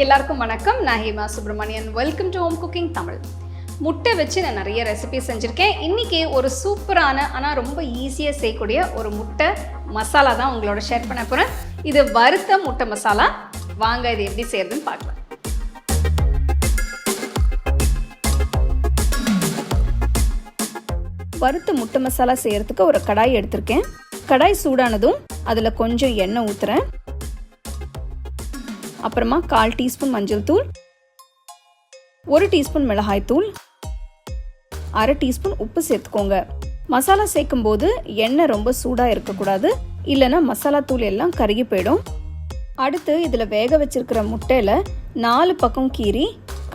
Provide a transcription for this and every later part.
எல்லாருக்கும் வணக்கம். நான் Hema Subramanian. Welcome to home cooking Tamil. முட்டை வச்சு நான் நிறைய ரெசிபி செஞ்சுருக்கேன். இன்றைக்கி ஒரு சூப்பரான ஆனால் ரொம்ப ஈஸியாக செய்யக்கூடிய ஒரு முட்டை மசாலா தான் உங்களோட ஷேர் பண்ண போகிறேன். இது வறுத்த முட்டை மசாலா. வாங்க இது எப்படி செய்யறதுன்னு பார்க்கலாம். வறுத்த முட்டை மசாலா செய்யறதுக்கு ஒரு கடாய் எடுத்திருக்கேன். கடாய் சூடானதும் அதில் கொஞ்சம் எண்ணெய் ஊற்றுறேன். அப்புறமா 1/4 டீஸ்பூன் மஞ்சள் தூள், 1 டீஸ்பூன் மிளகாய் தூள், 1/2 டீஸ்பூன் உப்பு சேர்த்துக்கோங்க. மசாலா சேர்க்கும் போது எண்ணெய் ரொம்ப சூடாக இருக்கக்கூடாது, இல்லைன்னா மசாலா தூள் எல்லாம் கருகி போயிடும். அடுத்து இதில் வேக வச்சிருக்கிற முட்டையில் 4 பக்கம் கீறி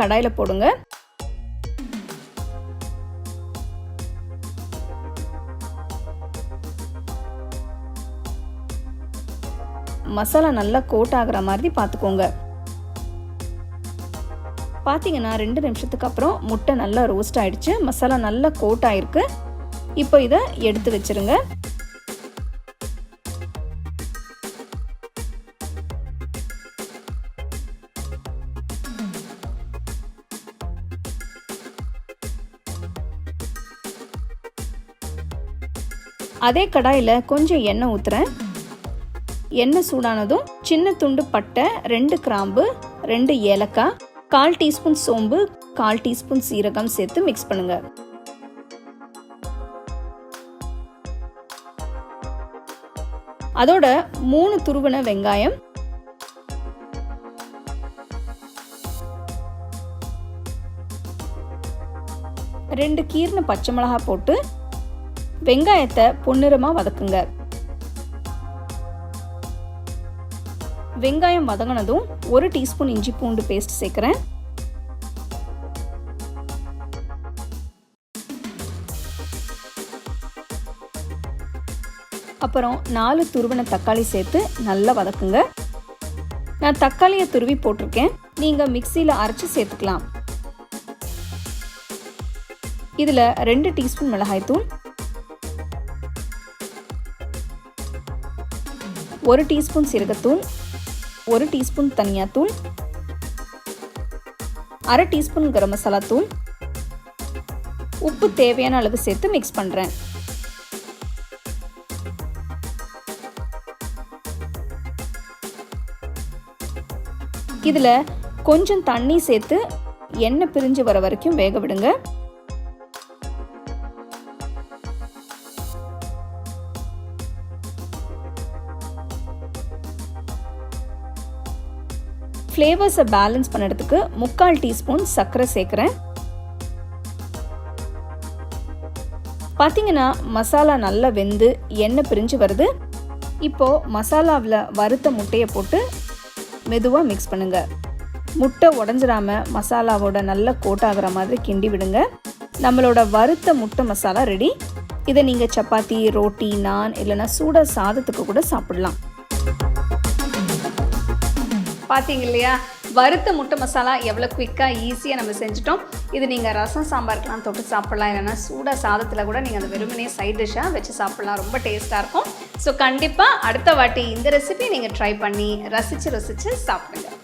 கடாயில் போடுங்க. மசாலா நல்லா கோட் ஆகிற மாதிரி பார்த்துக்கோங்க. பார்த்தீங்கன்னா 2 நிமிஷத்துக்கு அப்புறம் முட்டை நல்லா ரோஸ்ட் ஆயிடுச்சு. மசாலா நல்லா கோட் ஆயிருக்கு. இப்போ இதை எடுத்து வச்சிருங்க. அதே கடாயில் கொஞ்சம் எண்ணெய் ஊற்றுறேன். எண்ணெய் சூடானதும் சின்ன துண்டு பட்டை, 2 கிராம்பு, 2 ஏலக்காய், 1/4 டீஸ்பூன் சோம்பு, 1/4 டீஸ்பூன் சீரகம் சேர்த்து மிக்ஸ் பண்ணுங்க. அதோட 3 துருவன வெங்காயம், 2 கீறின பச்சை மிளகாய் போட்டு வெங்காயத்தை பொன்னிறமா வதக்குங்க. வெங்காயம் வதங்கினதும் 1 டீஸ்பூன் இஞ்சி பூண்டு பேஸ்ட் சேர்க்குறேன். அப்புறம் 4 துருவின தக்காளி சேர்த்து நல்லா வதக்குங்க. நான் தக்காளியை துருவி போட்டிருக்கேன், நீங்கள் மிக்சியில் அரைச்சி சேர்த்துக்கலாம். இதில் 2 டீஸ்பூன் மிளகாய்த்தூள், 1 டீஸ்பூன் சீரகத்தூள், 1 டீஸ்பூன் தனியாத்தூள், 1/2 டீஸ்பூன் கரம் மசாலா தூள், உப்பு தேவையான அளவு சேர்த்து மிக்ஸ் பண்ணுறேன். இதில் கொஞ்சம் தண்ணி சேர்த்து எண்ணெய் பிரிஞ்சு வர வரைக்கும் வேக விடுங்க. ஃப்ளேவர்ஸை பேலன்ஸ் பண்ணுறதுக்கு 3/4 டீஸ்பூன் சர்க்கரை சேர்க்குறேன். பார்த்தீங்கன்னா மசாலா நல்லா வெந்து எண்ணெய் பிரிஞ்சு வருது. இப்போது மசாலாவில் வறுத்த முட்டையை போட்டு மெதுவாக மிக்ஸ் பண்ணுங்க. முட்டை உடஞ்சிடாமல் மசாலாவோட நல்லா கோட் ஆகிற மாதிரி கிண்டி விடுங்க. நம்மளோட வறுத்த முட்டை மசாலா ரெடி. இதை நீங்கள் சப்பாத்தி, ரோட்டி, நான் இல்லைன்னா சூட சாதத்துக்கு கூட சாப்பிடலாம். பார்த்தீங்க இல்லையா, வறுத்த முட்டை மசாலா எவ்வளோ குயிக்காக ஈஸியாக நம்ம செஞ்சுட்டோம். இது நீங்கள் ரசம் சாம்பாருக்கெலாம் தொட்டு சாப்பிட்லாம், இல்லைன்னா சூடாக சாதத்தில் கூட நீங்கள் அந்த வெறுமனே சைட் டிஷ்ஷாக வச்சு சாப்பிட்லாம். ரொம்ப டேஸ்ட்டாக இருக்கும். ஸோ கண்டிப்பாக அடுத்த வாட்டி இந்த ரெசிபி நீங்கள் ட்ரை பண்ணி ரசித்து சாப்பிடுங்க.